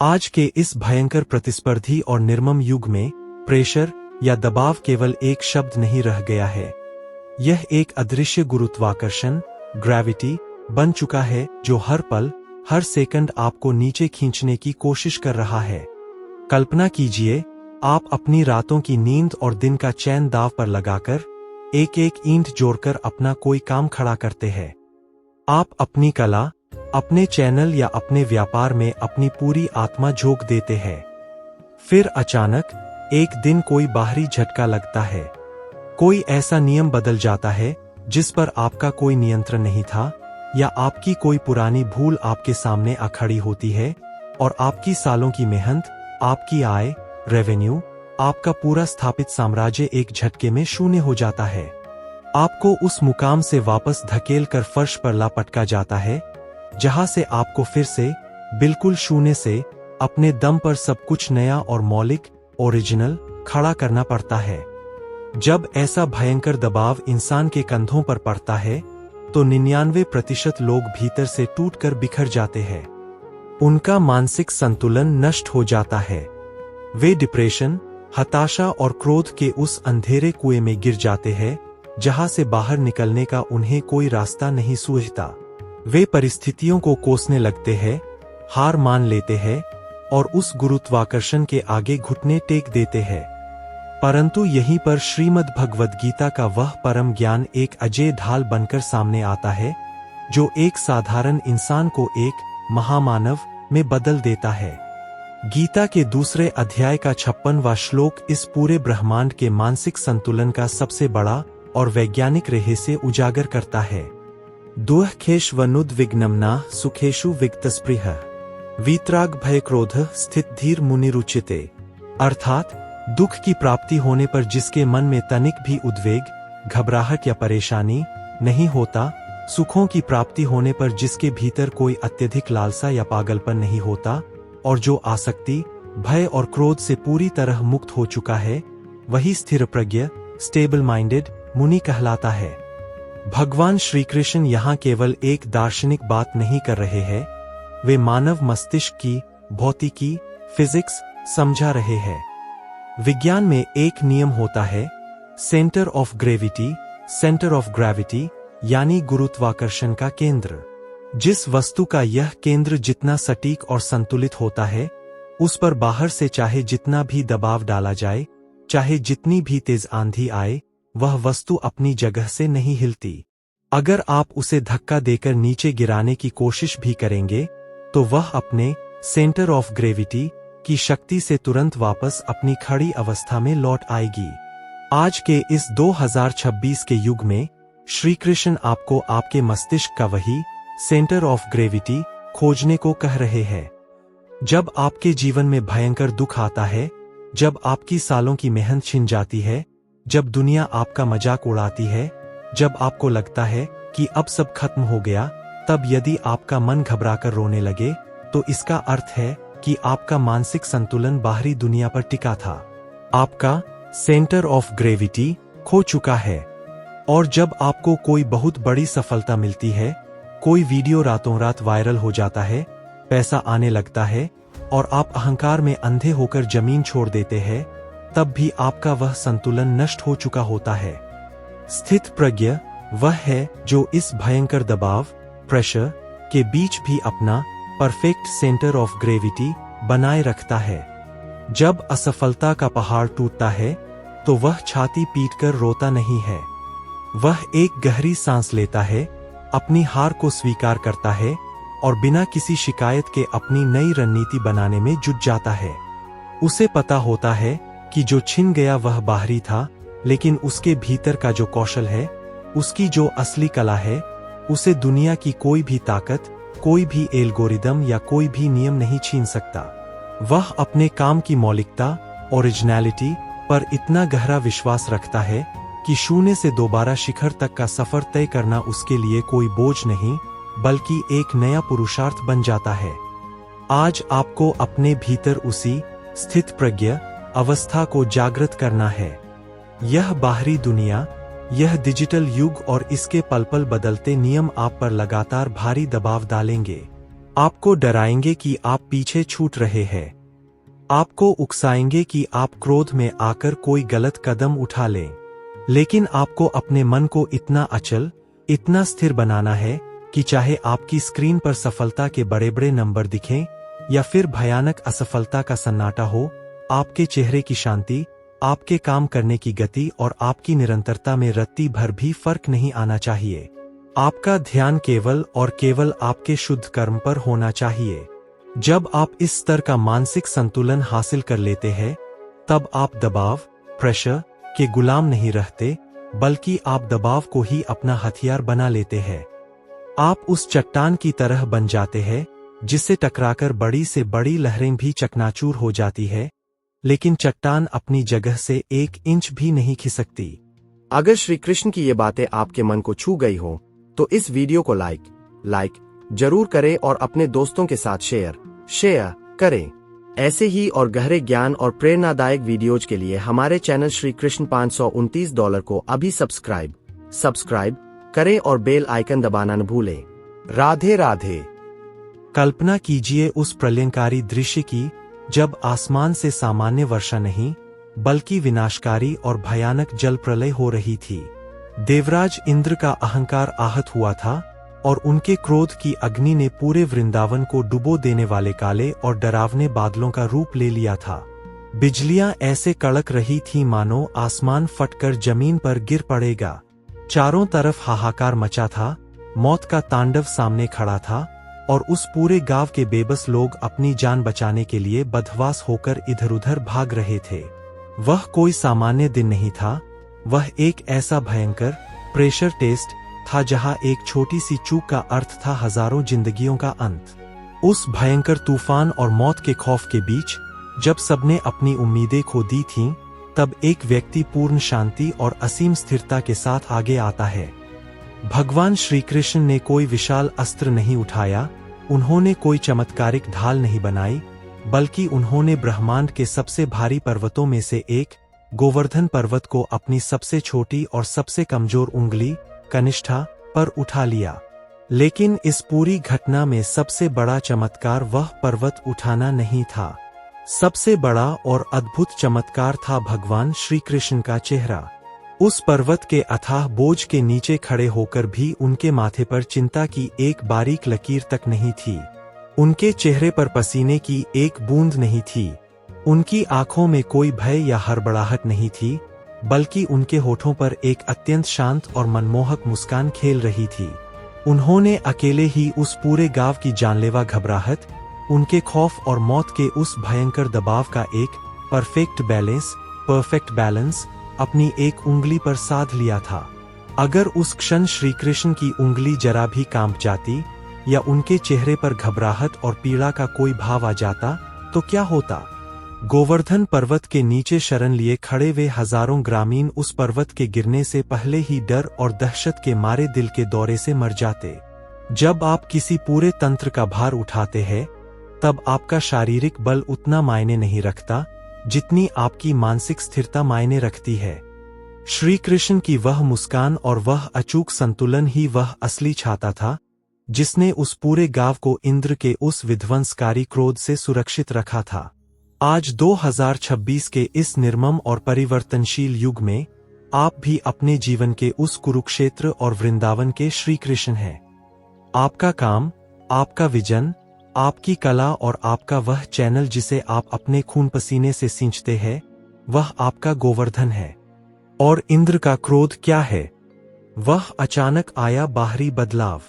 आज के इस भयंकर प्रतिस्पर्धी और निर्मम युग में प्रेशर या दबाव केवल एक शब्द नहीं रह गया है। यह एक अदृश्य गुरुत्वाकर्षण ग्रेविटी बन चुका है जो हर पल हर सेकंड आपको नीचे खींचने की कोशिश कर रहा है। कल्पना कीजिए, आप अपनी रातों की नींद और दिन का चैन दांव पर लगाकर एक एक ईंट जोड़कर अपना कोई काम खड़ा करते हैं। आप अपनी कला, अपने चैनल या अपने व्यापार में अपनी पूरी आत्मा झोंक देते हैं। फिर अचानक एक दिन कोई बाहरी झटका लगता है। कोई ऐसा नियम बदल जाता है जिस पर आपका कोई नियंत्रण नहीं था, या आपकी कोई पुरानी भूल आपके सामने आ खड़ी होती है और आपकी सालों की मेहनत, आपकी आय, रेवेन्यू, आपका पूरा स्थापित साम्राज्य एक झटके में शून्य हो जाता है। आपको उस मुकाम से वापस धकेल कर फर्श पर ला पटका जाता है, जहां से आपको फिर से बिल्कुल शून्य से अपने दम पर सब कुछ नया और मौलिक, ओरिजिनल खड़ा करना पड़ता है। जब ऐसा भयंकर दबाव इंसान के कंधों पर पड़ता है तो 99% लोग भीतर से टूटकर बिखर जाते हैं। उनका मानसिक संतुलन नष्ट हो जाता है। वे डिप्रेशन, हताशा और क्रोध के उस अंधेरे कुएं में गिर जाते हैं जहां से बाहर निकलने का उन्हें कोई रास्ता नहीं सूझता। वे परिस्थितियों को कोसने लगते हैं, हार मान लेते हैं और उस गुरुत्वाकर्षण के आगे घुटने टेक देते हैं। परंतु यहीं पर श्रीमद् भगवद गीता का वह परम ज्ञान एक अजेय ढाल बनकर सामने आता है, जो एक साधारण इंसान को एक महामानव में बदल देता है। गीता के दूसरे अध्याय का 56वां श्लोक इस पूरे ब्रह्मांड के मानसिक संतुलन का सबसे बड़ा और वैज्ञानिक रहस्य उजागर करता है। दुःखेष्वनुद्विग्नम्ना सुखेषु विगतस्पृह वीतराग भय क्रोध स्थित धीर मुनिरुचिते। अर्थात दुख की प्राप्ति होने पर जिसके मन में तनिक भी उद्वेग, घबराहट या परेशानी नहीं होता, सुखों की प्राप्ति होने पर जिसके भीतर कोई अत्यधिक लालसा या पागलपन नहीं होता, और जो आसक्ति, भय और क्रोध से पूरी तरह मुक्त हो चुका है, वही स्थिर प्रज्ञ, स्टेबल माइंडेड मुनि कहलाता है। भगवान श्री कृष्ण यहाँ केवल एक दार्शनिक बात नहीं कर रहे हैं, वे मानव मस्तिष्क की भौतिकी, फिजिक्स समझा रहे हैं। विज्ञान में एक नियम होता है, centre of gravity, centre of gravity, यानी गुरुत्वाकर्षण का केंद्र। जिस वस्तु का यह केंद्र जितना सटीक और संतुलित होता है, उस पर बाहर से चाहे जितना भी दबाव डाला जाए, चाहे जितनी भी तेज आंधी आए, वह वस्तु अपनी जगह से नहीं हिलती। अगर आप उसे धक्का देकर नीचे गिराने की कोशिश भी करेंगे, तो वह अपने सेंटर ऑफ ग्रेविटी की शक्ति से तुरंत वापस अपनी खड़ी अवस्था में लौट आएगी। आज के इस 2026 के युग में श्री कृष्ण आपको आपके मस्तिष्क का वही सेंटर ऑफ ग्रेविटी खोजने को कह रहे हैं। जब आपके जीवन में भयंकर दुख आता है, जब आपकी सालों की मेहनत छिन जाती है, जब दुनिया आपका मजाक उड़ाती है, जब आपको लगता है कि अब सब खत्म हो गया, तब यदि आपका मन घबराकर रोने लगे, तो इसका अर्थ है कि आपका मानसिक संतुलन बाहरी दुनिया पर टिका था। आपका सेंटर ऑफ ग्रेविटी खो चुका है। और जब आपको कोई बहुत बड़ी सफलता मिलती है, कोई वीडियो रातों रात वायरल हो जाता है, पैसा आने लगता है और आप अहंकार में अंधे होकर जमीन छोड़ देते हैं, तब भी आपका वह संतुलन नष्ट हो चुका होता है। स्थित प्रज्ञ वह है जो इस भयंकर दबाव, प्रेशर के बीच भी अपना परफेक्ट सेंटर ऑफ ग्रेविटी बनाए रखता है। जब असफलता का पहाड़ टूटता है, तो वह छाती पीटकर रोता नहीं है। वह एक गहरी सांस लेता है, अपनी हार को स्वीकार करता है और बिना किसी शिकायत के अपनी नई रणनीति बनाने में जुट जाता है। उसे पता होता है कि जो छिन गया वह बाहरी था, लेकिन उसके भीतर का जो कौशल है, उसकी जो असली कला है, उसे दुनिया की कोई भी ताकत, कोई भी एल्गोरिदम या कोई भी नियम नहीं छीन सकता। वह अपने काम की मौलिकता, ओरिजिनलिटी पर इतना गहरा विश्वास रखता है कि शून्य से दोबारा शिखर तक का सफर तय करना उसके लिए कोई बोझ नहीं, बल्कि एक नया पुरुषार्थ बन जाता है। आज आपको अपने भीतर उसी स्थित प्रज्ञ अवस्था को जागृत करना है। यह बाहरी दुनिया, यह डिजिटल युग और इसके पल पल बदलते नियम आप पर लगातार भारी दबाव डालेंगे। आपको डराएंगे कि आप पीछे छूट रहे हैं, आपको उकसाएंगे कि आप क्रोध में आकर कोई गलत कदम उठा लें। लेकिन आपको अपने मन को इतना अचल, इतना स्थिर बनाना है कि चाहे आपकी स्क्रीन पर सफलता के बड़े बड़े नंबर दिखें या फिर भयानक असफलता का सन्नाटा हो, आपके चेहरे की शांति, आपके काम करने की गति और आपकी निरंतरता में रत्ती भर भी फर्क नहीं आना चाहिए। आपका ध्यान केवल और केवल आपके शुद्ध कर्म पर होना चाहिए। जब आप इस स्तर का मानसिक संतुलन हासिल कर लेते हैं, तब आप दबाव, प्रेशर के गुलाम नहीं रहते, बल्कि आप दबाव को ही अपना हथियार बना लेते हैं। आप उस चट्टान की तरह बन जाते हैं जिससे टकराकर बड़ी से बड़ी लहरें भी चकनाचूर हो जाती है, लेकिन चट्टान अपनी जगह से 1 इंच भी नहीं खिसकती। अगर श्री कृष्ण की ये बातें आपके मन को छू गई हो तो इस वीडियो को लाइक जरूर करें और अपने दोस्तों के साथ शेयर करें। ऐसे ही और गहरे ज्ञान और प्रेरणादायक वीडियोज के लिए हमारे चैनल श्री कृष्ण $529 को अभी सब्सक्राइब करें और बेल आइकन दबाना न भूलें। राधे राधे। कल्पना कीजिए उस प्रलयंकारी दृश्य की, जब आसमान से सामान्य वर्षा नहीं बल्कि विनाशकारी और भयानक जल प्रलय हो रही थी। देवराज इंद्र का अहंकार आहत हुआ था और उनके क्रोध की अग्नि ने पूरे वृंदावन को डुबो देने वाले काले और डरावने बादलों का रूप ले लिया था। बिजलियां ऐसे कड़क रही थीं मानो आसमान फटकर जमीन पर गिर पड़ेगा। चारों तरफ हाहाकार मचा था, मौत का तांडव सामने खड़ा था और उस पूरे गांव के बेबस लोग अपनी जान बचाने के लिए बदहवास होकर इधर-उधर भाग रहे थे। वह कोई सामान्य दिन नहीं था, वह एक ऐसा भयंकर प्रेशर टेस्ट था जहां एक छोटी सी चूक का अर्थ था हजारों जिंदगियों का अंत। उस भयंकर तूफान और मौत के खौफ के बीच जब सबने अपनी उम्मीदें खो दी थीं, तब एक व्यक्ति पूर्ण शांति और असीम स्थिरता के साथ आगे आता है। भगवान श्री कृष्ण ने कोई विशाल अस्त्र नहीं उठाया, उन्होंने कोई चमत्कारिक ढाल नहीं बनाई, बल्कि उन्होंने ब्रह्मांड के सबसे भारी पर्वतों में से एक गोवर्धन पर्वत को अपनी सबसे छोटी और सबसे कमजोर उंगली कनिष्ठा पर उठा लिया। लेकिन इस पूरी घटना में सबसे बड़ा चमत्कार वह पर्वत उठाना नहीं था। सबसे बड़ा और अद्भुत चमत्कार था भगवान श्री कृष्ण का चेहरा। उस पर्वत के अथाह बोझ के नीचे खड़े होकर भी उनके माथे पर चिंता की एक बारीक लकीर तक नहीं थी। उनके चेहरे पर पसीने की एक बूंद नहीं थी। उनकी आंखों में कोई भय या हड़बड़ाहट नहीं थी, बल्कि उनके होठों पर एक अत्यंत शांत और मनमोहक मुस्कान खेल रही थी। उन्होंने अकेले ही उस पूरे गांव की जानलेवा घबराहट, उनके खौफ और मौत के उस भयंकर दबाव का एक परफेक्ट बैलेंस अपनी एक उंगली पर साध लिया था। अगर उस क्षण श्री कृष्ण की उंगली जरा भी कांप जाती या उनके चेहरे पर घबराहट और पीड़ा का कोई भाव आ जाता तो क्या होता? गोवर्धन पर्वत के नीचे शरण लिए खड़े वे हजारों ग्रामीण उस पर्वत के गिरने से पहले ही डर और दहशत के मारे दिल के दौरे से मर जाते। जब आप किसी पूरे तंत्र का भार उठाते हैं, तब आपका शारीरिक बल उतना मायने नहीं रखता जितनी आपकी मानसिक स्थिरता मायने रखती है। श्री कृष्ण की वह मुस्कान और वह अचूक संतुलन ही वह असली छाता था जिसने उस पूरे गांव को इंद्र के उस विध्वंसकारी क्रोध से सुरक्षित रखा था। आज 2026 के इस निर्मम और परिवर्तनशील युग में आप भी अपने जीवन के उस कुरुक्षेत्र और वृंदावन के श्री कृष्ण हैं। आपका काम, आपका विजन, आपकी कला और आपका वह चैनल जिसे आप अपने खून पसीने से सींचते हैं, वह आपका गोवर्धन है। और इंद्र का क्रोध क्या है? वह अचानक आया बाहरी बदलाव।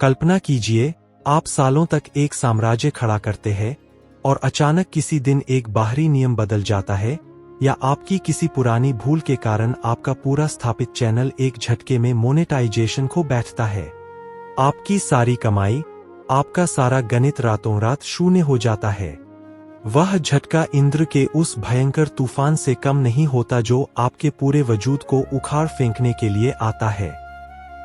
कल्पना कीजिए, आप सालों तक एक साम्राज्य खड़ा करते हैं और अचानक किसी दिन एक बाहरी नियम बदल जाता है, या आपकी किसी पुरानी भूल के कारण आपका पूरा स्थापित चैनल एक झटके में मोनेटाइजेशन खो बैठता है। आपकी सारी कमाई, आपका सारा गणित रातों रात शून्य हो जाता है। वह झटका इंद्र के उस भयंकर तूफान से कम नहीं होता जो आपके पूरे वजूद को उखाड़ फेंकने के लिए आता है।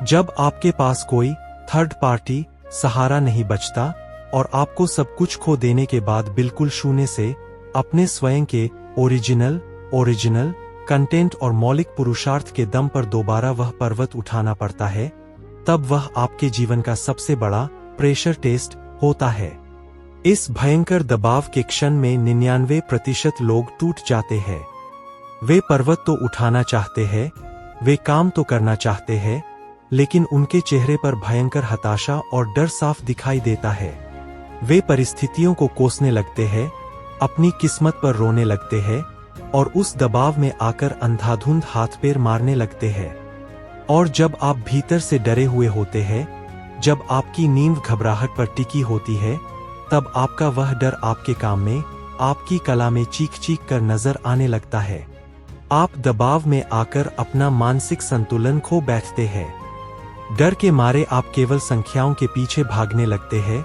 जब आपके पास कोई थर्ड पार्टी सहारा नहीं बचता और आपको सब कुछ खो देने के बाद बिल्कुल शून्य से अपने स्वयं के ओरिजिनल कंटेंट और मौलिक पुरुषार्थ के दम पर दोबारा वह पर्वत उठाना पड़ता है, तब वह आपके जीवन का सबसे बड़ा प्रेशर टेस्ट होता है। इस भयंकर दबाव के क्षण में 99% लोग टूट जाते हैं। वे पर्वत तो उठाना चाहते हैं, वे काम तो करना चाहते हैं, लेकिन उनके चेहरे पर भयंकर हताशा और डर साफ दिखाई देता है। वे परिस्थितियों को कोसने लगते हैं, अपनी किस्मत पर रोने लगते हैं और उस दबाव में आकर अंधाधुंध हाथ पैर मारने लगते हैं। और जब आप भीतर से डरे हुए होते हैं, जब आपकी नींद घबराहट पर टिकी होती है, तब आपका वह डर आपके काम में, आपकी कला में चीख चीख कर नजर आने लगता है। आप दबाव में आकर अपना मानसिक संतुलन खो बैठते हैं। डर के मारे आप केवल संख्याओं के पीछे भागने लगते हैं,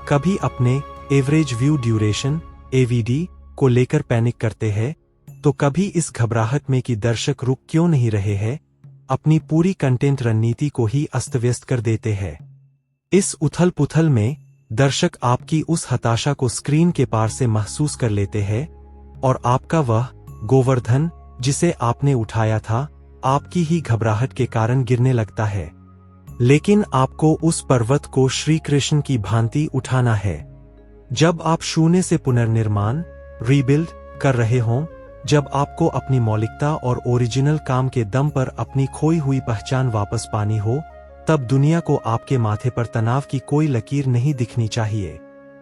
कभी अपने एवरेज व्यू ड्यूरेशन (AVD) को लेकर पैनिक करते हैं, तो कभी इस घबराहट में कि दर्शक रुक क्यों नहीं रहे हैं, अपनी पूरी कंटेंट रणनीति को ही अस्तव्यस्त कर देते हैं। इस उथल-पुथल में दर्शक आपकी उस हताशा को स्क्रीन के पार से महसूस कर लेते हैं और आपका वह गोवर्धन जिसे आपने उठाया था, आपकी ही घबराहट के कारण गिरने लगता है। लेकिन आपको उस पर्वत को श्री कृष्ण की भांति उठाना है। जब आप शून्य से पुनर्निर्माण (रीबिल्ड) कर रहे हों, जब आपको अपनी मौलिकता और ओरिजिनल काम के दम पर अपनी खोई हुई पहचान वापस पानी हो, तब दुनिया को आपके माथे पर तनाव की कोई लकीर नहीं दिखनी चाहिए।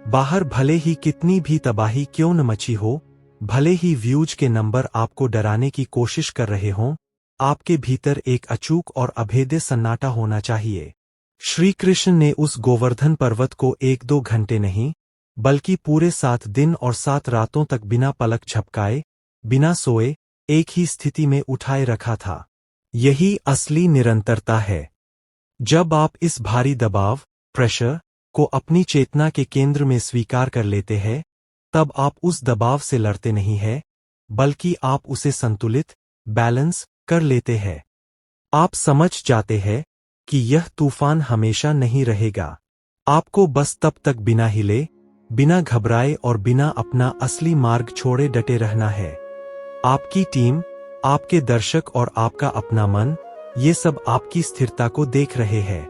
बाहर भले ही कितनी भी तबाही क्यों न मची हो, भले ही व्यूज के नंबर आपको डराने की कोशिश कर रहे हों, आपके भीतर एक अचूक और अभेद्य सन्नाटा होना चाहिए। श्री कृष्ण ने उस गोवर्धन पर्वत को 1-2 घंटे नहीं, बल्कि पूरे 7 दिन और 7 रातों तक बिना पलक झपकाए, बिना सोए, एक ही स्थिति में उठाए रखा था। यही असली निरंतरता है। जब आप इस भारी दबाव (प्रेशर) को अपनी चेतना के केंद्र में स्वीकार कर लेते हैं, तब आप उस दबाव से लड़ते नहीं हैं, बल्कि आप उसे संतुलित (बैलेंस) कर लेते हैं। आप समझ जाते हैं कि यह तूफान हमेशा नहीं रहेगा। आपको बस तब तक बिना हिले, बिना घबराए और बिना अपना असली मार्ग छोड़े डटे रहना है। आपकी टीम, आपके दर्शक और आपका अपना मन, ये सब आपकी स्थिरता को देख रहे हैं।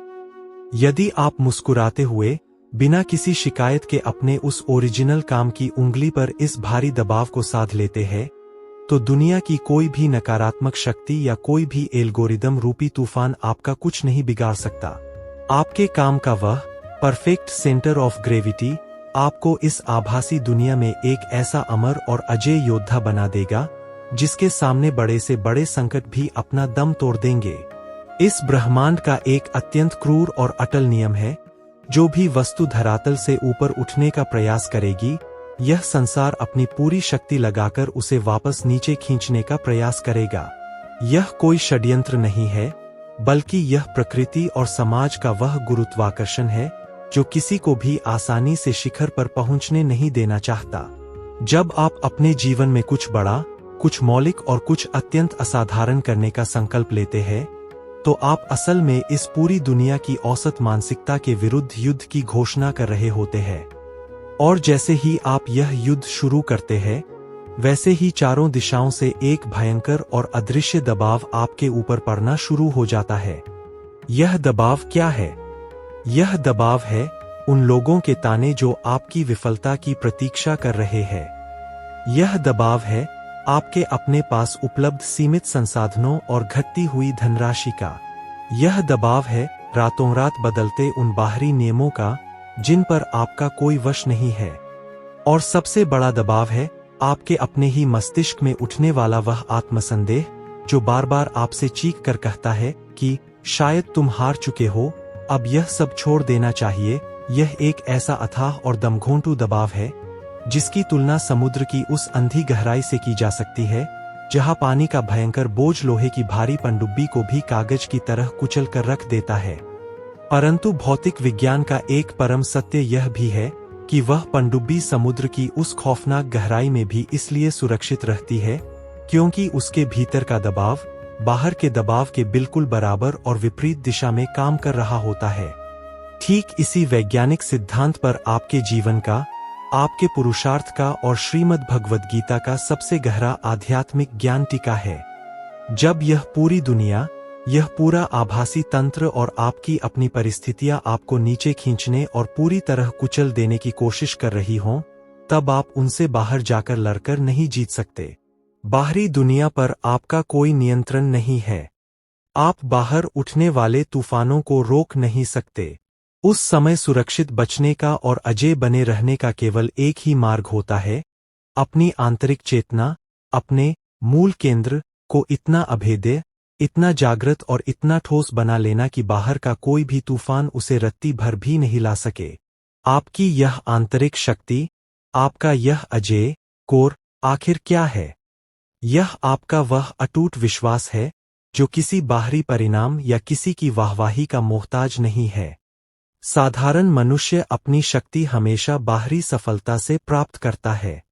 यदि आप मुस्कुराते हुए, बिना किसी शिकायत के अपने उस ओरिजिनल काम की उंगली पर इस भारी दबाव को साध लेते हैं, तो दुनिया की कोई भी नकारात्मक शक्ति या कोई भी एल्गोरिदम रूपी तूफान आपका कुछ नहीं बिगाड़ सकता। आपके काम का वह परफेक्ट सेंटर ऑफ ग्रेविटी आपको इस आभासी दुनिया में एक ऐसा अमर और अजेय योद्धा बना देगा, जिसके सामने बड़े से बड़े संकट भी अपना दम तोड़ देंगे। इस ब्रह्मांड का एक अत्यंत क्रूर और अटल नियम है, जो भी वस्तु धरातल से ऊपर उठने का प्रयास करेगी, यह संसार अपनी पूरी शक्ति लगाकर उसे वापस नीचे खींचने का प्रयास करेगा। यह कोई षड्यंत्र नहीं है, बल्कि यह प्रकृति और समाज का वह गुरुत्वाकर्षण है, जो किसी को भी आसानी से शिखर पर पहुंचने नहीं देना चाहता। जब आप अपने जीवन में कुछ बड़ा, कुछ मौलिक और कुछ अत्यंत असाधारण करने का संकल्प लेते हैं, तो आप असल में इस पूरी दुनिया की औसत मानसिकता के विरुद्ध युद्ध की घोषणा कर रहे होते हैं। और जैसे ही आप यह युद्ध शुरू करते हैं, वैसे ही चारों दिशाओं से एक भयंकर और अदृश्य दबाव आपके ऊपर पड़ना शुरू हो जाता है। यह दबाव क्या है? यह दबाव है उन लोगों के ताने जो आपकी विफलता की प्रतीक्षा कर रहे हैं। यह दबाव है आपके अपने पास उपलब्ध सीमित संसाधनों और घटती हुई धनराशि का। यह दबाव है रातों रात बदलते उन बाहरी नियमों का, जिन पर आपका कोई वश नहीं है। और सबसे बड़ा दबाव है आपके अपने ही मस्तिष्क में उठने वाला वह आत्मसंदेह, जो बार बार आपसे चीख कर कहता है कि शायद तुम हार चुके हो, अब यह सब छोड़ देना चाहिए। यह एक ऐसा अथाह और दमघोंटू दबाव है, जिसकी तुलना समुद्र की उस अंधी गहराई से की जा सकती है, जहां पानी का भयंकर बोझ लोहे की भारी पनडुब्बी को भी कागज की तरह कुचल कर रख देता है। परंतु भौतिक विज्ञान का एक परम सत्य यह भी है कि वह पनडुब्बी समुद्र की उस खौफनाक गहराई में भी इसलिए सुरक्षित रहती है, क्योंकि उसके भीतर का दबाव बाहर के दबाव के बिल्कुल बराबर और विपरीत दिशा में काम कर रहा होता है। ठीक इसी वैज्ञानिक सिद्धांत पर आपके जीवन का, आपके पुरुषार्थ का और श्रीमद् भगवद गीता का सबसे गहरा आध्यात्मिक ज्ञान टिका है। जब यह पूरी दुनिया यह पूरा आभासी तंत्र और आपकी अपनी परिस्थितियां आपको नीचे खींचने और पूरी तरह कुचल देने की कोशिश कर रही हों, तब आप उनसे बाहर जाकर लड़कर नहीं जीत सकते। बाहरी दुनिया पर आपका कोई नियंत्रण नहीं है। आप बाहर उठने वाले तूफानों को रोक नहीं सकते। उस समय सुरक्षित बचने का और अजय बने रहने का केवल एक ही मार्ग होता है, अपनी आंतरिक चेतना, अपने मूल केंद्र को इतना अभेद्य, इतना जागृत और इतना ठोस बना लेना कि बाहर का कोई भी तूफान उसे रत्ती भर भी नहीं ला सके। आपकी यह आंतरिक शक्ति, आपका यह अजेय कोर आखिर क्या है? यह आपका वह अटूट विश्वास है जो किसी बाहरी परिणाम या किसी की वाहवाही का मोहताज नहीं है। साधारण मनुष्य अपनी शक्ति हमेशा बाहरी सफलता से प्राप्त करता है।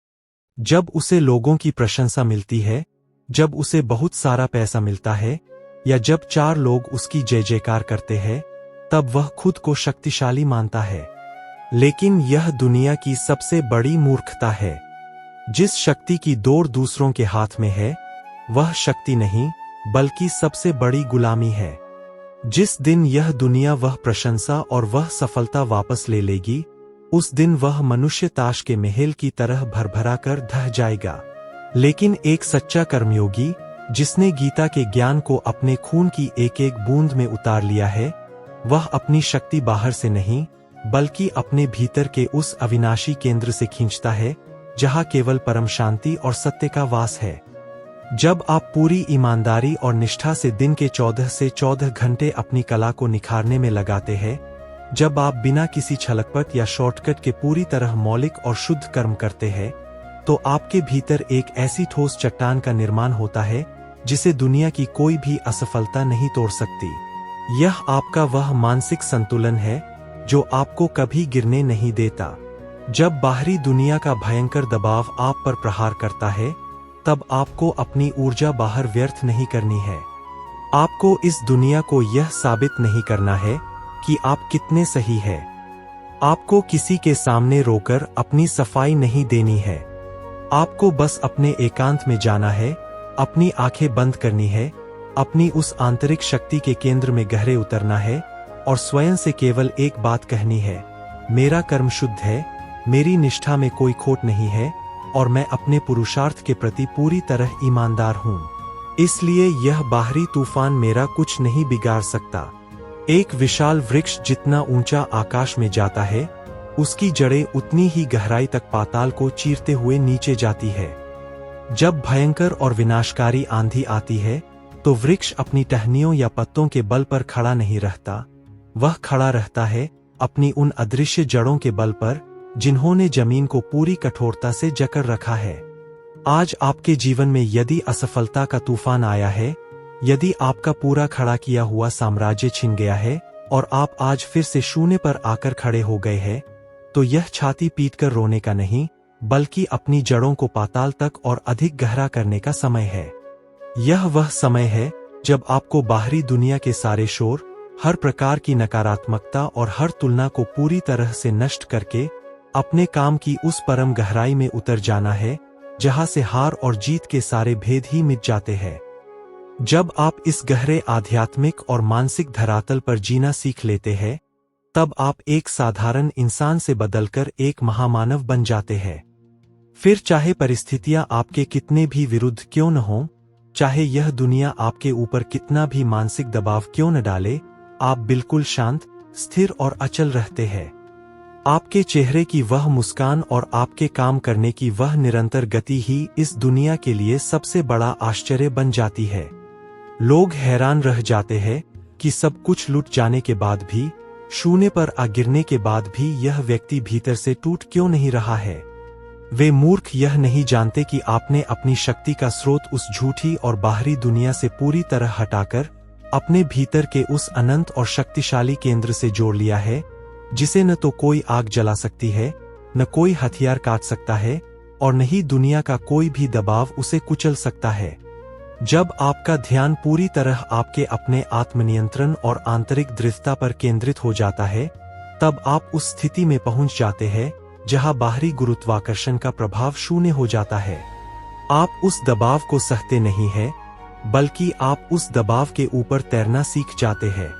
जब उसे लोगों की प्रशंसा मिलती है, जब उसे बहुत सारा पैसा मिलता है, या जब 4 लोग उसकी जय जयकार करते हैं, तब वह खुद को शक्तिशाली मानता है। लेकिन यह दुनिया की सबसे बड़ी मूर्खता है। जिस शक्ति की दौड़ दूसरों के हाथ में है, वह शक्ति नहीं, बल्कि सबसे बड़ी गुलामी है। जिस दिन यह दुनिया वह प्रशंसा और वह सफलता वापस ले लेगी, उस दिन वह मनुष्य ताश के महल की तरह भरभरा कर ढह जाएगा। लेकिन एक सच्चा कर्मयोगी, जिसने गीता के ज्ञान को अपने खून की एक एक बूंद में उतार लिया है, वह अपनी शक्ति बाहर से नहीं, बल्कि अपने भीतर के उस अविनाशी केंद्र से खींचता है, जहां केवल परम शांति और सत्य का वास है। जब आप पूरी ईमानदारी और निष्ठा से दिन के 14 से 14 घंटे अपनी कला को निखारने में लगाते हैं, जब आप बिना किसी छलकपट या शॉर्टकट के पूरी तरह मौलिक और शुद्ध कर्म करते हैं, तो आपके भीतर एक ऐसी ठोस चट्टान का निर्माण होता है जिसे दुनिया की कोई भी असफलता नहीं तोड़ सकती। यह आपका वह मानसिक संतुलन है जो आपको कभी गिरने नहीं देता। जब बाहरी दुनिया का भयंकर दबाव आप पर प्रहार करता है, तब आपको अपनी ऊर्जा बाहर व्यर्थ नहीं करनी है। आपको इस दुनिया को यह साबित नहीं करना है कि आप कितने सही हैं। आपको किसी के सामने रोकर अपनी सफाई नहीं देनी है। आपको बस अपने एकांत में जाना है, अपनी आंखें बंद करनी है, अपनी उस आंतरिक शक्ति के केंद्र में गहरे उतरना है और स्वयं से केवल एक बात कहनी है, मेरा कर्म शुद्ध है, मेरी निष्ठा में कोई खोट नहीं है और मैं अपने पुरुषार्थ के प्रति पूरी तरह ईमानदार हूँ। इसलिए यह बाहरी तूफान मेरा कुछ नहीं बिगाड़ सकता। एक विशाल वृक्ष जितना ऊंचा आकाश में जाता है, उसकी जड़ें उतनी ही गहराई तक पाताल को चीरते हुए नीचे जाती है। जब भयंकर और विनाशकारी आंधी आती है, तो वृक्ष अपनी टहनियों या पत्तों के बल पर खड़ा नहीं रहता, वह खड़ा रहता है अपनी उन अदृश्य जड़ों के बल पर जिन्होंने जमीन को पूरी कठोरता से जकड़ रखा है। आज आपके जीवन में यदि असफलता का तूफान आया है, यदि आपका पूरा खड़ा किया हुआ साम्राज्य छिन गया है और आप आज फिर से शून्य पर आकर खड़े हो गए हैं, तो यह छाती पीटकर रोने का नहीं, बल्कि अपनी जड़ों को पाताल तक और अधिक गहरा करने का समय है। यह वह समय है जब आपको बाहरी दुनिया के सारे शोर, हर प्रकार की नकारात्मकता और हर तुलना को पूरी तरह से नष्ट करके अपने काम की उस परम गहराई में उतर जाना है, जहां से हार और जीत के सारे भेद ही मिट जाते हैं। जब आप इस गहरे आध्यात्मिक और मानसिक धरातल पर जीना सीख लेते हैं, तब आप एक साधारण इंसान से बदलकर एक महामानव बन जाते हैं। फिर चाहे परिस्थितियां आपके कितने भी विरुद्ध क्यों न हों, चाहे यह दुनिया आपके ऊपर कितना भी मानसिक दबाव क्यों न डाले, आप बिल्कुल शांत, स्थिर और अचल रहते हैं। आपके चेहरे की वह मुस्कान और आपके काम करने की वह निरंतर गति ही इस दुनिया के लिए सबसे बड़ा आश्चर्य बन जाती है। लोग हैरान रह जाते हैं कि सब कुछ लुट जाने के बाद भी, शून्य पर आ गिरने के बाद भी यह व्यक्ति भीतर से टूट क्यों नहीं रहा है। वे मूर्ख यह नहीं जानते कि आपने अपनी शक्ति का स्रोत उस झूठी और बाहरी दुनिया से पूरी तरह हटाकर अपने भीतर के उस अनंत और शक्तिशाली केंद्र से जोड़ लिया है, जिसे न तो कोई आग जला सकती है, न कोई हथियार काट सकता है और न ही दुनिया का कोई भी दबाव उसे कुचल सकता है। जब आपका ध्यान पूरी तरह आपके अपने आत्मनियंत्रण और आंतरिक दृढ़ता पर केंद्रित हो जाता है, तब आप उस स्थिति में पहुंच जाते हैं जहां बाहरी गुरुत्वाकर्षण का प्रभाव शून्य हो जाता है। आप उस दबाव को सहते नहीं हैं, बल्कि आप उस दबाव के ऊपर तैरना सीख जाते हैं।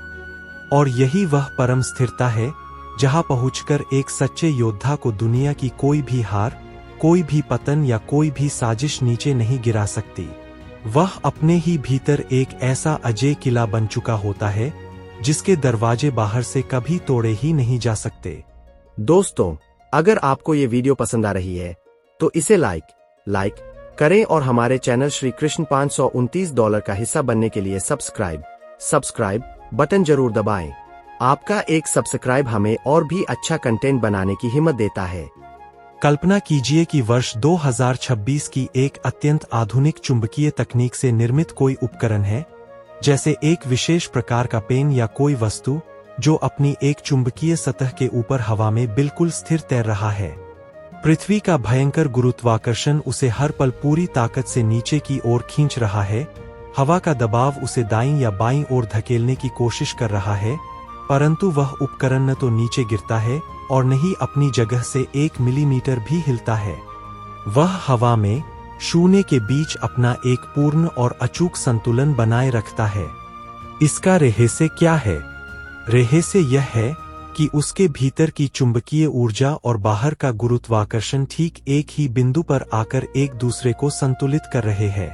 और यही वह परम स्थिरता है जहां पहुंचकर एक सच्चे योद्धा को दुनिया की कोई भी हार, कोई भी पतन या कोई भी साजिश नीचे नहीं गिरा सकती। वह अपने ही भीतर एक ऐसा अजेय किला बन चुका होता है जिसके दरवाजे बाहर से कभी तोड़े ही नहीं जा सकते। दोस्तों, अगर आपको ये वीडियो पसंद आ रही है तो इसे लाइक करें और हमारे चैनल श्री कृष्ण $529 का हिस्सा बनने के लिए सब्सक्राइब बटन जरूर दबाएं। आपका एक सब्सक्राइब हमें और भी अच्छा कंटेंट बनाने की हिम्मत देता है। कल्पना कीजिए कि वर्ष 2026 की एक अत्यंत आधुनिक चुंबकीय तकनीक से निर्मित कोई उपकरण है, जैसे एक विशेष प्रकार का पेन या कोई वस्तु जो अपनी एक चुंबकीय सतह के ऊपर हवा में बिल्कुल स्थिर तैर रहा है। पृथ्वी का भयंकर गुरुत्वाकर्षण उसे हर पल पूरी ताकत से नीचे की ओर खींच रहा है। हवा का दबाव उसे दाईं या बाईं ओर धकेलने की कोशिश कर रहा है, परंतु वह उपकरण न तो नीचे गिरता है और न ही अपनी जगह से 1 मिलीमीटर भी हिलता है। वह हवा में शून्य के बीच अपना एक पूर्ण और अचूक संतुलन बनाए रखता है। इसका रहस्य क्या है? रहस्य यह है कि उसके भीतर की चुंबकीय ऊर्जा और बाहर का गुरुत्वाकर्षण ठीक एक ही बिंदु पर आकर एक दूसरे को संतुलित कर रहे हैं।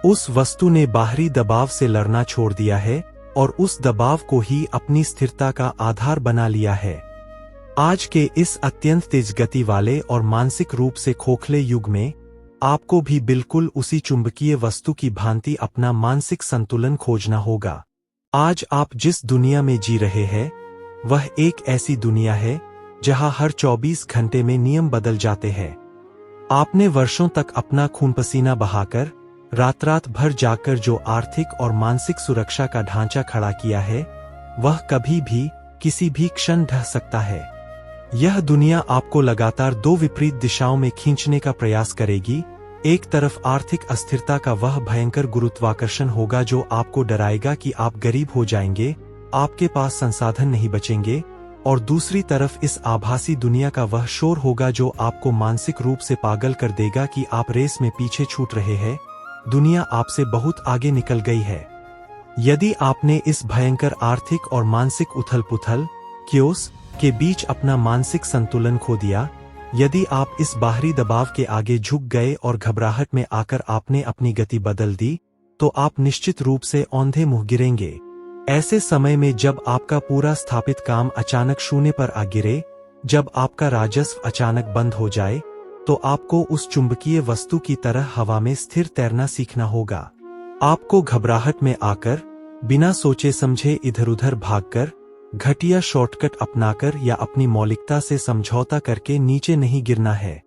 उस वस्तु ने बाहरी दबाव से लड़ना छोड़ दिया है और उस दबाव को ही अपनी स्थिरता का आधार बना लिया है। आज के इस अत्यंत तेज गति वाले और मानसिक रूप से खोखले युग में आपको भी बिल्कुल उसी चुंबकीय वस्तु की भांति अपना मानसिक संतुलन खोजना होगा। आज आप जिस दुनिया में जी रहे हैं वह एक ऐसी दुनिया है जहां हर 24 घंटे में नियम बदल जाते हैं। आपने वर्षों तक अपना खून पसीना बहाकर रात भर जाकर जो आर्थिक और मानसिक सुरक्षा का ढांचा खड़ा किया है, वह कभी भी किसी भी क्षण ढह सकता है। यह दुनिया आपको लगातार 2 विपरीत दिशाओं में खींचने का प्रयास करेगी। एक तरफ आर्थिक अस्थिरता का वह भयंकर गुरुत्वाकर्षण होगा जो आपको डराएगा कि आप गरीब हो जाएंगे, आपके पास संसाधन नहीं बचेंगे, और दूसरी तरफ इस आभासी दुनिया का वह शोर होगा जो आपको मानसिक रूप से पागल कर देगा कि आप रेस में पीछे छूट रहे हैं, दुनिया आपसे बहुत आगे निकल गई है। यदि आपने इस भयंकर आर्थिक और मानसिक उथल-पुथल क्योस के बीच अपना मानसिक संतुलन खो दिया, यदि आप इस बाहरी दबाव के आगे झुक गए और घबराहट में आकर आपने अपनी गति बदल दी, तो आप निश्चित रूप से औंधे मुंह गिरेंगे। ऐसे समय में जब आपका पूरा स्थापित काम अचानक शून्य पर आ गिरे, जब आपका राजस्व अचानक बंद हो जाए, तो आपको उस चुंबकीय वस्तु की तरह हवा में स्थिर तैरना सीखना होगा। आपको घबराहट में आकर बिना सोचे समझे इधर-उधर भागकर, घटिया शॉर्टकट अपनाकर या अपनी मौलिकता से समझौता करके नीचे नहीं गिरना है।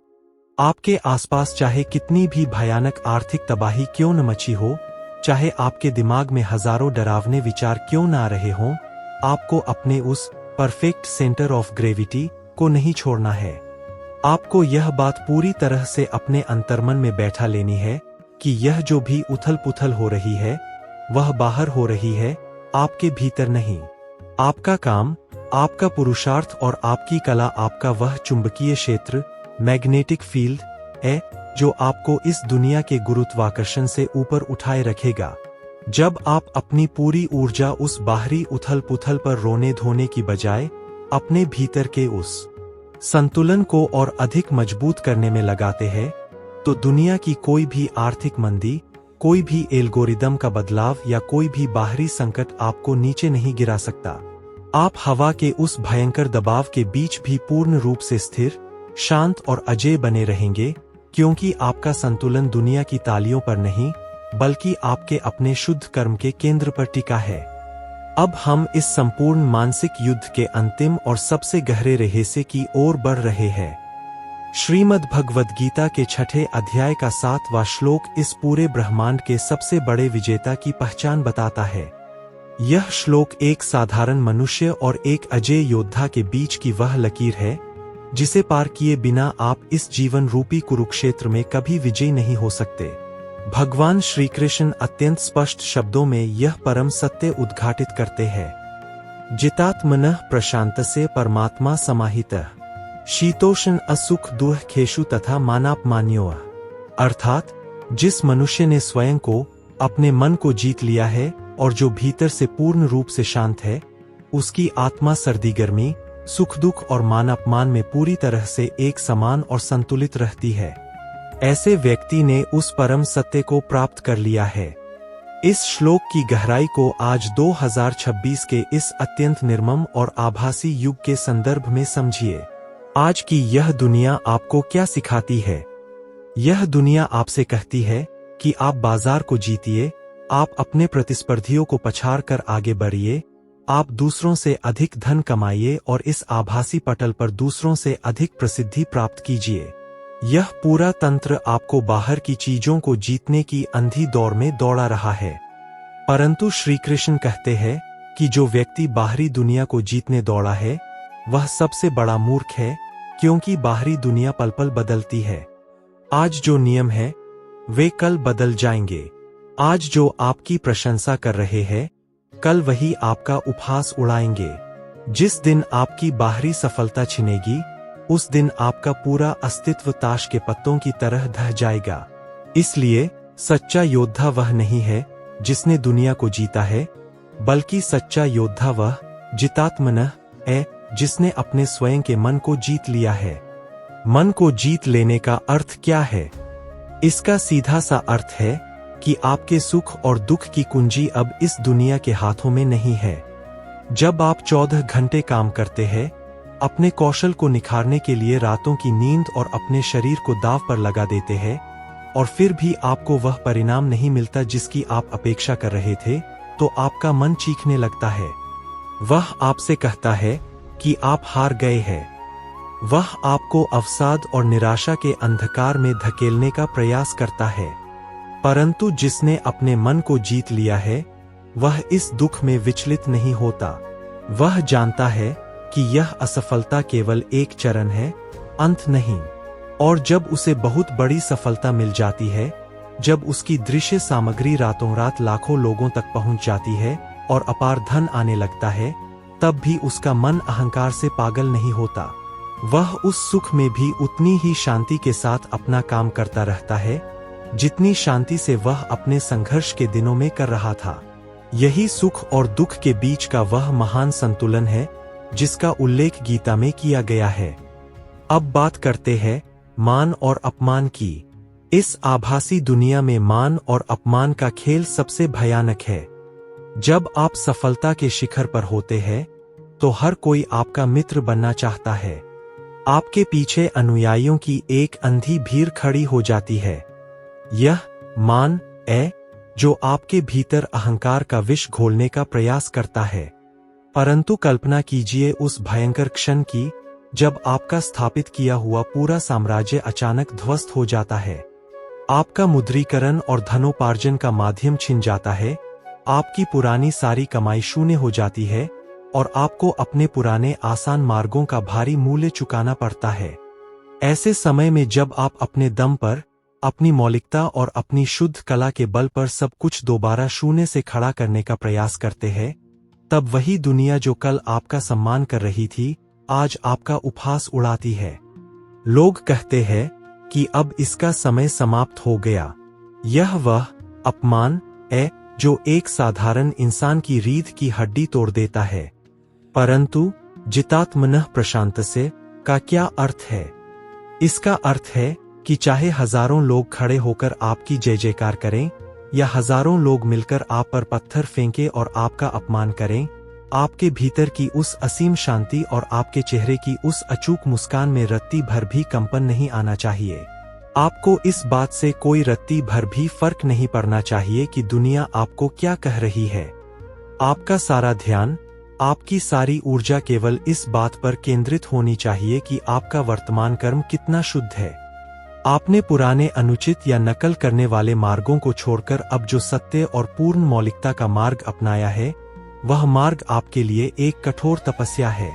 आपके आसपास चाहे कितनी भी भयानक आर्थिक तबाही क्यों न मची हो, चाहे आपके दिमाग में हजारों डरावने विचार क्यों न आ रहे हों, आपको अपने उस परफेक्ट सेंटर ऑफ ग्रेविटी को नहीं छोड़ना है। आपको यह बात पूरी तरह से अपने अंतर्मन में बैठा लेनी है कि यह जो भी उथल-पुथल हो रही है, वह बाहर हो रही है, आपके भीतर नहीं। आपका काम, आपका पुरुषार्थ और आपकी कला आपका वह चुंबकीय क्षेत्र, मैग्नेटिक फील्ड है जो आपको इस दुनिया के गुरुत्वाकर्षण से ऊपर उठाए रखेगा। जब आप अपनी पूरी ऊर्जा उस बाहरी उथल-पुथल पर रोने धोने की बजाय अपने भीतर के उस संतुलन को और अधिक मजबूत करने में लगाते हैं, तो दुनिया की कोई भी आर्थिक मंदी, कोई भी एल्गोरिदम का बदलाव या कोई भी बाहरी संकट आपको नीचे नहीं गिरा सकता। आप हवा के उस भयंकर दबाव के बीच भी पूर्ण रूप से स्थिर, शांत और अजेय बने रहेंगे, क्योंकि आपका संतुलन दुनिया की तालियों पर नहीं, बल्कि आपके अपने शुद्ध कर्म के केंद्र पर टिका है। अब हम इस संपूर्ण मानसिक युद्ध के अंतिम और सबसे गहरे रहस्य की ओर बढ़ रहे हैं। श्रीमद् भगवद गीता के 6ठे अध्याय का 7वां श्लोक इस पूरे ब्रह्मांड के सबसे बड़े विजेता की पहचान बताता है। यह श्लोक एक साधारण मनुष्य और एक अजेय योद्धा के बीच की वह लकीर है जिसे पार किए बिना आप इस जीवन रूपी कुरुक्षेत्र में कभी विजयी नहीं हो सकते। भगवान श्री कृष्ण अत्यंत स्पष्ट शब्दों में यह परम सत्य उद्घाटित करते हैं। जितात्मनः प्रशांतस्य परमात्मा समाहितः शीतोष्ण असुख दुख खेशु तथा मानापमान्योः। अर्थात जिस मनुष्य ने स्वयं को अपने मन को जीत लिया है और जो भीतर से पूर्ण रूप से शांत है, उसकी आत्मा सर्दी गर्मी, सुख दुख और मान अपमान में पूरी तरह से एक समान और संतुलित रहती है। ऐसे व्यक्ति ने उस परम सत्य को प्राप्त कर लिया है। इस श्लोक की गहराई को आज 2026 के इस अत्यंत निर्मम और आभासी युग के संदर्भ में समझिए। आज की यह दुनिया आपको क्या सिखाती है? यह दुनिया आपसे कहती है कि आप बाजार को जीतिए, आप अपने प्रतिस्पर्धियों को पछाड़ कर आगे बढ़िए, आप दूसरों से अधिक धन कमाइए और इस आभासी पटल पर दूसरों से अधिक प्रसिद्धि प्राप्त कीजिए। यह पूरा तंत्र आपको बाहर की चीजों को जीतने की अंधी दौड़ में दौड़ा रहा है। परंतु श्री कृष्ण कहते हैं कि जो व्यक्ति बाहरी दुनिया को जीतने दौड़ा है, वह सबसे बड़ा मूर्ख है, क्योंकि बाहरी दुनिया पल पल बदलती है। आज जो नियम है, वे कल बदल जाएंगे। आज जो आपकी प्रशंसा कर रहे हैं, कल वही आपका उपहास उड़ाएंगे। जिस दिन आपकी बाहरी सफलता छिनेगी, उस दिन आपका पूरा अस्तित्व ताश के पत्तों की तरह ढह जाएगा। इसलिए सच्चा योद्धा वह नहीं है जिसने दुनिया को जीता है, बल्कि सच्चा योद्धा वह जितात्मनः है, जिसने अपने स्वयं के मन को जीत लिया है। मन को जीत लेने का अर्थ क्या है? इसका सीधा सा अर्थ है कि आपके सुख और दुख की कुंजी अब इस दुनिया के हाथों में नहीं है। जब आप 14 घंटे काम करते हैं, अपने कौशल को निखारने के लिए रातों की नींद और अपने शरीर को दांव पर लगा देते हैं, और फिर भी आपको वह परिणाम नहीं मिलता जिसकी आप अपेक्षा कर रहे थे, तो आपका मन चीखने लगता है। वह आपसे कहता है कि आप हार गए हैं। वह आपको अवसाद और निराशा के अंधकार में धकेलने का प्रयास करता है। परंतु जिसने अपने मन को जीत लिया है, वह इस दुख में विचलित नहीं होता। वह जानता है कि यह असफलता केवल एक चरण है, अंत नहीं। और जब उसे बहुत बड़ी सफलता मिल जाती है, जब उसकी दृश्य सामग्री रातों रात लाखों लोगों तक पहुंच जाती है और अपार धन आने लगता है, तब भी उसका मन अहंकार से पागल नहीं होता। वह उस सुख में भी उतनी ही शांति के साथ अपना काम करता रहता है, जितनी शांति से वह अपने संघर्ष के दिनों में कर रहा था। यही सुख और दुख के बीच का वह महान संतुलन है जिसका उल्लेख गीता में किया गया है। अब बात करते हैं मान और अपमान की। इस आभासी दुनिया में मान और अपमान का खेल सबसे भयानक है। जब आप सफलता के शिखर पर होते हैं, तो हर कोई आपका मित्र बनना चाहता है। आपके पीछे अनुयायियों की एक अंधी भीड़ खड़ी हो जाती है। यह मान है जो आपके भीतर अहंकार का विष घोलने का प्रयास करता है। परंतु कल्पना कीजिए उस भयंकर क्षण की जब आपका स्थापित किया हुआ पूरा साम्राज्य अचानक ध्वस्त हो जाता है। आपका मुद्रीकरण और धनोपार्जन का माध्यम छिन जाता है, आपकी पुरानी सारी कमाई शून्य हो जाती है और आपको अपने पुराने आसान मार्गों का भारी मूल्य चुकाना पड़ता है। ऐसे समय में जब आप अपने दम पर, अपनी मौलिकता और अपनी शुद्ध कला के बल पर सब कुछ दोबारा शून्य से खड़ा करने का प्रयास करते हैं, तब वही दुनिया जो कल आपका सम्मान कर रही थी, आज आपका उपहास उड़ाती है। लोग कहते हैं कि अब इसका समय समाप्त हो गया। यह वह अपमान है जो एक साधारण इंसान की रीढ़ की हड्डी तोड़ देता है। परंतु जितात्मनः प्रशांतस्य का क्या अर्थ है? इसका अर्थ है कि चाहे हजारों लोग खड़े होकर आपकी जय जयकार करें या हजारों लोग मिलकर आप पर पत्थर फेंके और आपका अपमान करें, आपके भीतर की उस असीम शांति और आपके चेहरे की उस अचूक मुस्कान में रत्ती भर भी कंपन नहीं आना चाहिए। आपको इस बात से कोई रत्ती भर भी फर्क नहीं पड़ना चाहिए कि दुनिया आपको क्या कह रही है। आपका सारा ध्यान, आपकी सारी ऊर्जा केवल इस बात पर केंद्रित होनी चाहिए कि आपका वर्तमान कर्म कितना शुद्ध है। आपने पुराने अनुचित या नकल करने वाले मार्गों को छोड़कर अब जो सत्य और पूर्ण मौलिकता का मार्ग अपनाया है, वह मार्ग आपके लिए एक कठोर तपस्या है।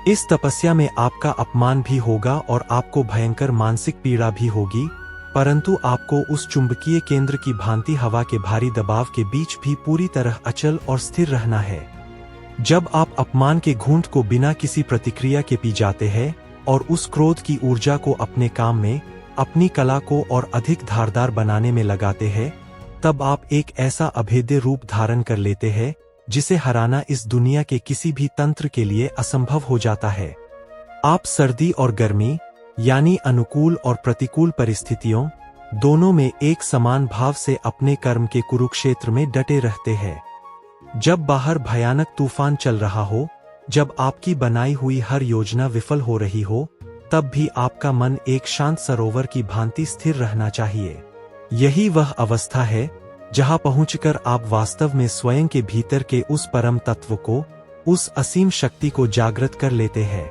इस तपस्या में आपका अपमान भी होगा और आपको भयंकर मानसिक पीड़ा भी होगी, परंतु आपको उस चुंबकीय केंद्र की भांति हवा के भारी दबाव के बीच भी पूरी तरह अचल और स्थिर रहना है। जब आप अपमान के घूंट को बिना किसी प्रतिक्रिया के पी जाते हैं और उस क्रोध की ऊर्जा को अपने काम में, अपनी कला को और अधिक धारदार बनाने में लगाते हैं, तब आप एक ऐसा अभेद्य रूप धारण कर लेते हैं जिसे हराना इस दुनिया के किसी भी तंत्र के लिए असंभव हो जाता है। आप सर्दी और गर्मी, यानी अनुकूल और प्रतिकूल परिस्थितियों, दोनों में एक समान भाव से अपने कर्म के कुरुक्षेत्र में डटे रहते हैं। जब बाहर भयानक तूफान चल रहा हो, जब आपकी बनाई हुई हर योजना विफल हो रही हो, तब भी आपका मन एक शांत सरोवर की भांति स्थिर रहना चाहिए। यही वह अवस्था है जहां पहुंचकर आप वास्तव में स्वयं के भीतर के उस परम तत्व को, उस असीम शक्ति को जागृत कर लेते हैं।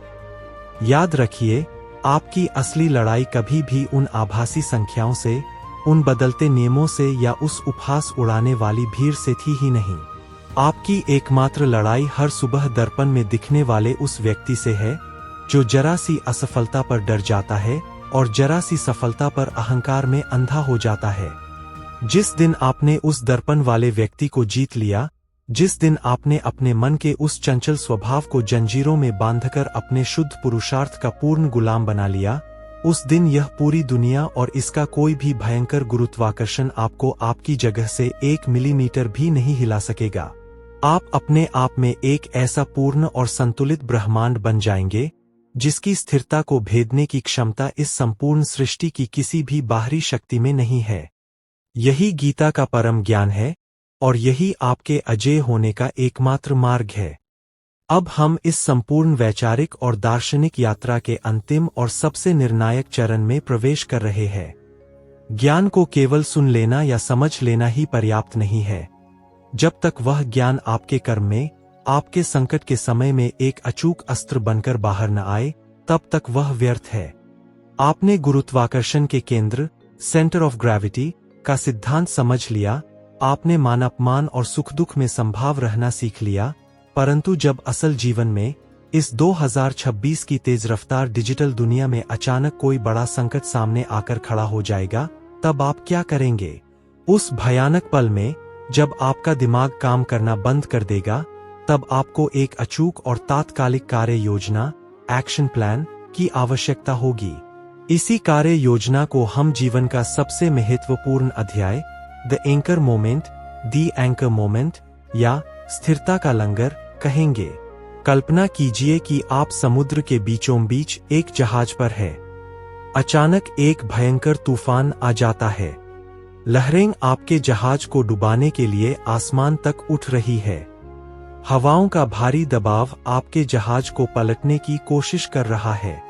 याद रखिए, आपकी असली लड़ाई कभी भी उन आभासी संख्याओं से, उन बदलते नियमों से या उस उपहास उड़ाने वाली भीड़ से थी ही नहीं। आपकी एकमात्र लड़ाई हर सुबह दर्पण में दिखने वाले उस व्यक्ति से है जो जरा सी असफलता पर डर जाता है और जरा सी सफलता पर अहंकार में अंधा हो जाता है। जिस दिन आपने उस दर्पण वाले व्यक्ति को जीत लिया, जिस दिन आपने अपने मन के उस चंचल स्वभाव को जंजीरों में बांधकर अपने शुद्ध पुरुषार्थ का पूर्ण गुलाम बना लिया, उस दिन यह पूरी दुनिया और इसका कोई भी भयंकर गुरुत्वाकर्षण आपको आपकी जगह से 1 मिलीमीटर भी नहीं हिला सकेगा। आप अपने आप में एक ऐसा पूर्ण और संतुलित ब्रह्मांड बन जाएंगे जिसकी स्थिरता को भेदने की क्षमता इस संपूर्ण सृष्टि की किसी भी बाहरी शक्ति में नहीं है। यही गीता का परम ज्ञान है और यही आपके अजेय होने का एकमात्र मार्ग है। अब हम इस संपूर्ण वैचारिक और दार्शनिक यात्रा के अंतिम और सबसे निर्णायक चरण में प्रवेश कर रहे हैं। ज्ञान को केवल सुन लेना या समझ लेना ही पर्याप्त नहीं है। जब तक वह ज्ञान आपके कर्म में, आपके संकट के समय में एक अचूक अस्त्र बनकर बाहर न आए, तब तक वह व्यर्थ है। आपने गुरुत्वाकर्षण के केंद्र, सेंटर ऑफ ग्रेविटी का सिद्धांत समझ लिया, आपने मान अपमान और सुख दुख में संभाव रहना सीख लिया, परंतु जब असल जीवन में, इस 2026 की तेज रफ्तार डिजिटल दुनिया में अचानक कोई बड़ा संकट सामने आकर खड़ा हो जाएगा, तब आप क्या करेंगे? उस भयानक पल में, जब आपका दिमाग काम करना बंद कर देगा, तब आपको एक अचूक और तात्कालिक कार्य योजना, एक्शन प्लान की आवश्यकता होगी। इसी कार्य योजना को हम जीवन का सबसे महत्वपूर्ण अध्याय, the anchor moment, the anchor moment या स्थिरता का लंगर कहेंगे। कल्पना कीजिए कि आप समुद्र के बीचों बीच एक जहाज पर है। अचानक एक भयंकर तूफान आ जाता है। लहरें आपके जहाज को डुबाने के लिए आसमान तक उठ रही है। हवाओं का भारी दबाव आपके जहाज को पलटने की कोशिश कर रहा है।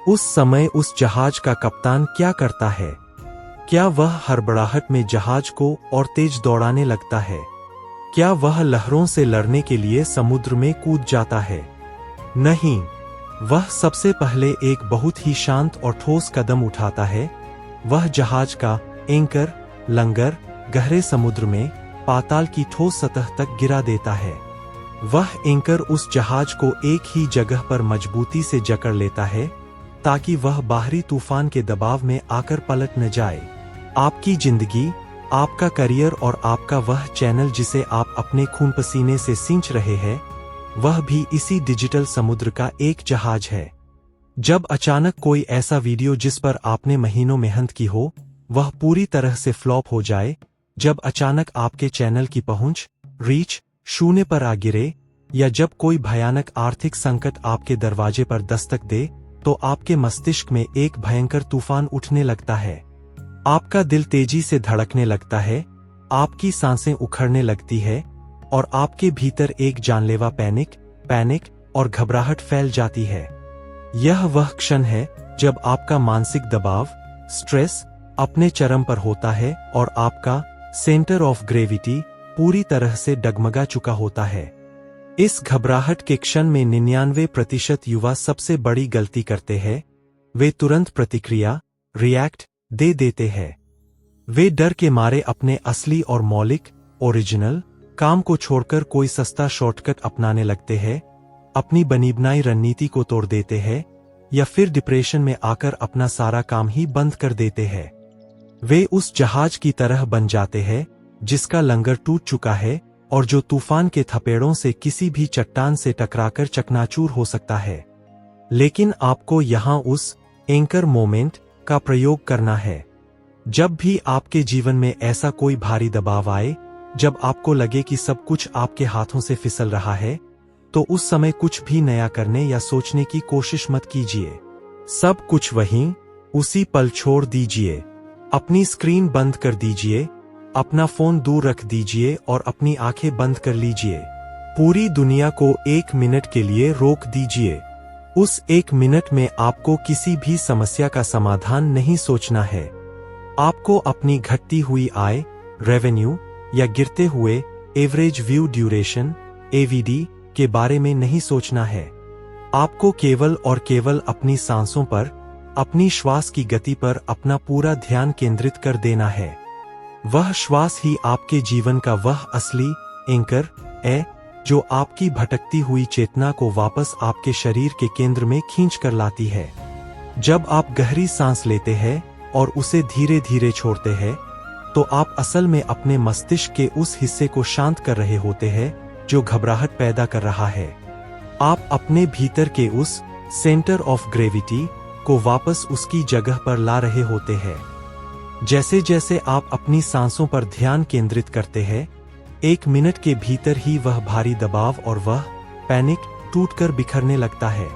उस समय उस जहाज का कप्तान क्या करता है? क्या वह हड़बड़ाहट में जहाज को और तेज दौड़ाने लगता है? क्या वह लहरों से लड़ने के लिए समुद्र में कूद जाता है? नहीं, वह सबसे पहले एक बहुत ही शांत और ठोस कदम उठाता है। वह जहाज का एंकर, लंगर, गहरे समुद्र में, पाताल की ठोस सतह तक गिरा देता है। वह एंकर उस जहाज को एक ही जगह पर मजबूती से जकड़ लेता है ताकि वह बाहरी तूफान के दबाव में आकर पलट न जाए। आपकी जिंदगी, आपका करियर और आपका वह चैनल जिसे आप अपने खून पसीने से सींच रहे हैं, वह भी इसी डिजिटल समुद्र का एक जहाज है। जब अचानक कोई ऐसा वीडियो जिस पर आपने महीनों मेहनत की हो, वह पूरी तरह से फ्लॉप हो जाए, जब अचानक आपके चैनल की पहुंच, रीच शून्य पर आ गिरे, या जब कोई भयानक आर्थिक संकट आपके दरवाजे पर दस्तक दे, तो आपके मस्तिष्क में एक भयंकर तूफान उठने लगता है। आपका दिल तेजी से धड़कने लगता है, आपकी सांसें उखड़ने लगती है और आपके भीतर एक जानलेवा पैनिक और घबराहट फैल जाती है। यह वह क्षण है जब आपका मानसिक दबाव, स्ट्रेस अपने चरम पर होता है और आपका सेंटर ऑफ ग्रेविटी पूरी तरह से डगमगा चुका होता है। इस घबराहट के क्षण में 99% युवा सबसे बड़ी गलती करते हैं। वे तुरंत प्रतिक्रिया, रिएक्ट दे देते हैं। वे डर के मारे अपने असली और मौलिक, ओरिजिनल काम को छोड़कर कोई सस्ता शॉर्टकट अपनाने लगते हैं, अपनी बनी बनाई रणनीति को तोड़ देते हैं, या फिर डिप्रेशन में आकर अपना सारा काम ही बंद कर देते हैं। वे उस जहाज की तरह बन जाते हैं जिसका लंगर टूट चुका है और जो तूफान के थपेड़ों से किसी भी चट्टान से टकराकर चकनाचूर हो सकता है। लेकिन आपको यहां उस एंकर मोमेंट का प्रयोग करना है। जब भी आपके जीवन में ऐसा कोई भारी दबाव आए, जब आपको लगे कि सब कुछ आपके हाथों से फिसल रहा है, तो उस समय कुछ भी नया करने या सोचने की कोशिश मत कीजिए। सब कुछ वहीं उसी पल छोड़ दीजिए। अपनी स्क्रीन बंद कर दीजिए, अपना फोन दूर रख दीजिए और अपनी आंखें बंद कर लीजिए। पूरी दुनिया को 1 मिनट के लिए रोक दीजिए। उस 1 मिनट में आपको किसी भी समस्या का समाधान नहीं सोचना है। आपको अपनी घटती हुई आय, रेवेन्यू या गिरते हुए एवरेज व्यू ड्यूरेशन (AVD) के बारे में नहीं सोचना है। आपको केवल और केवल अपनी सांसों पर, अपनी श्वास की गति पर अपना पूरा ध्यान केंद्रित कर देना है। वह श्वास ही आपके जीवन का वह असली एंकर है जो आपकी भटकती हुई चेतना को वापस आपके शरीर के केंद्र में खींच कर लाती है। जब आप गहरी सांस लेते हैं और उसे धीरे धीरे छोड़ते हैं, तो आप असल में अपने मस्तिष्क के उस हिस्से को शांत कर रहे होते हैं जो घबराहट पैदा कर रहा है। आप अपने भीतर के उस सेंटर ऑफ ग्रेविटी को वापस उसकी जगह पर ला रहे होते हैं। जैसे जैसे आप अपनी सांसों पर ध्यान केंद्रित करते हैं, 1 मिनट के भीतर ही वह भारी दबाव और वह पैनिक टूटकर बिखरने लगता है।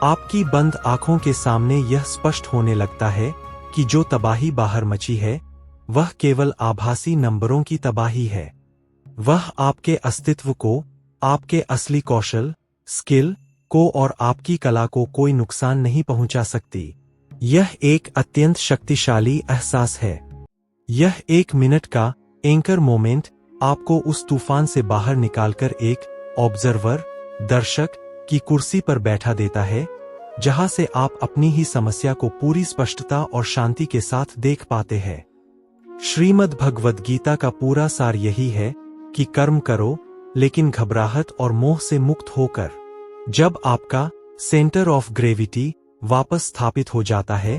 आपकी बंद आंखों के सामने यह स्पष्ट होने लगता है कि जो तबाही बाहर मची है, वह केवल आभासी नंबरों की तबाही है। वह आपके अस्तित्व को, आपके असली कौशल, स्किल को और आपकी कला को कोई नुकसान नहीं पहुंचा सकती। यह एक अत्यंत शक्तिशाली एहसास है। यह 1 मिनट का एंकर मोमेंट आपको उस तूफान से बाहर निकालकर एक ऑब्जर्वर, दर्शक की कुर्सी पर बैठा देता है, जहां से आप अपनी ही समस्या को पूरी स्पष्टता और शांति के साथ देख पाते हैं। श्रीमद् भगवद गीता का पूरा सार यही है कि कर्म करो, लेकिन घबराहट और मोह से मुक्त होकर। जब आपका सेंटर ऑफ ग्रेविटी वापस स्थापित हो जाता है,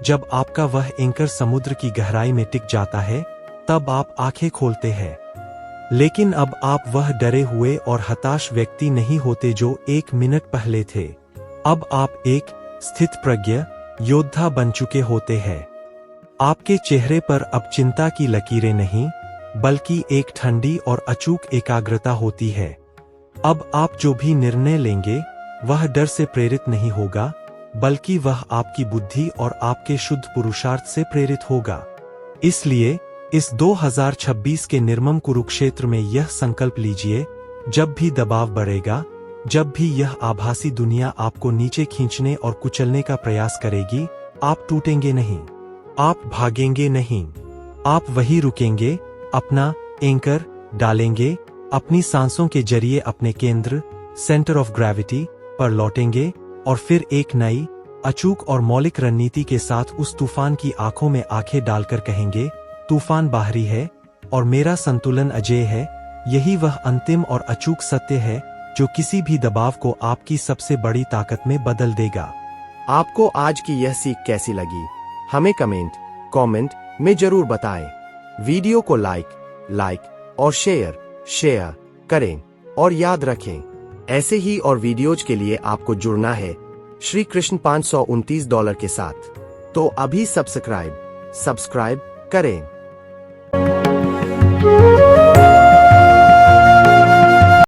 जब आपका वह एंकर समुद्र की गहराई में टिक जाता है, तब आप आंखें खोलते हैं। लेकिन अब आप वह डरे हुए और हताश व्यक्ति नहीं होते जो 1 मिनट पहले थे। अब आप एक स्थितप्रज्ञ योद्धा बन चुके होते हैं। आपके चेहरे पर अब चिंता की लकीरें नहीं, बल्कि एक ठंडी और अचूक एकाग्रता होती है। अब आप जो भी निर्णय लेंगे, वह डर से प्रेरित नहीं होगा, बल्कि वह आपकी बुद्धि और आपके शुद्ध पुरुषार्थ से प्रेरित होगा। इसलिए इस 2026 के निर्मम कुरुक्षेत्र में यह संकल्प लीजिए, जब भी दबाव बढ़ेगा, जब भी यह आभासी दुनिया आपको नीचे खींचने और कुचलने का प्रयास करेगी, आप टूटेंगे नहीं, आप भागेंगे नहीं, आप वही रुकेंगे, अपना एंकर डालेंगे, अपनी सांसों के जरिए अपने केंद्र, सेंटर ऑफ ग्रेविटी पर लौटेंगे और फिर एक नई, अचूक और मौलिक रणनीति के साथ उस तूफान की आंखों में आंखें डालकर कहेंगे, तूफान बाहरी है और मेरा संतुलन अजेय है। यही वह अंतिम और अचूक सत्य है जो किसी भी दबाव को आपकी सबसे बड़ी ताकत में बदल देगा। आपको आज की यह सीख कैसी लगी, हमें कमेंट में जरूर बताएं। वीडियो को लाइक और शेयर करें और याद रखें, ऐसे ही और वीडियोज के लिए आपको जुड़ना है श्री कृष्ण $529 के साथ। तो अभी सब्सक्राइब करें।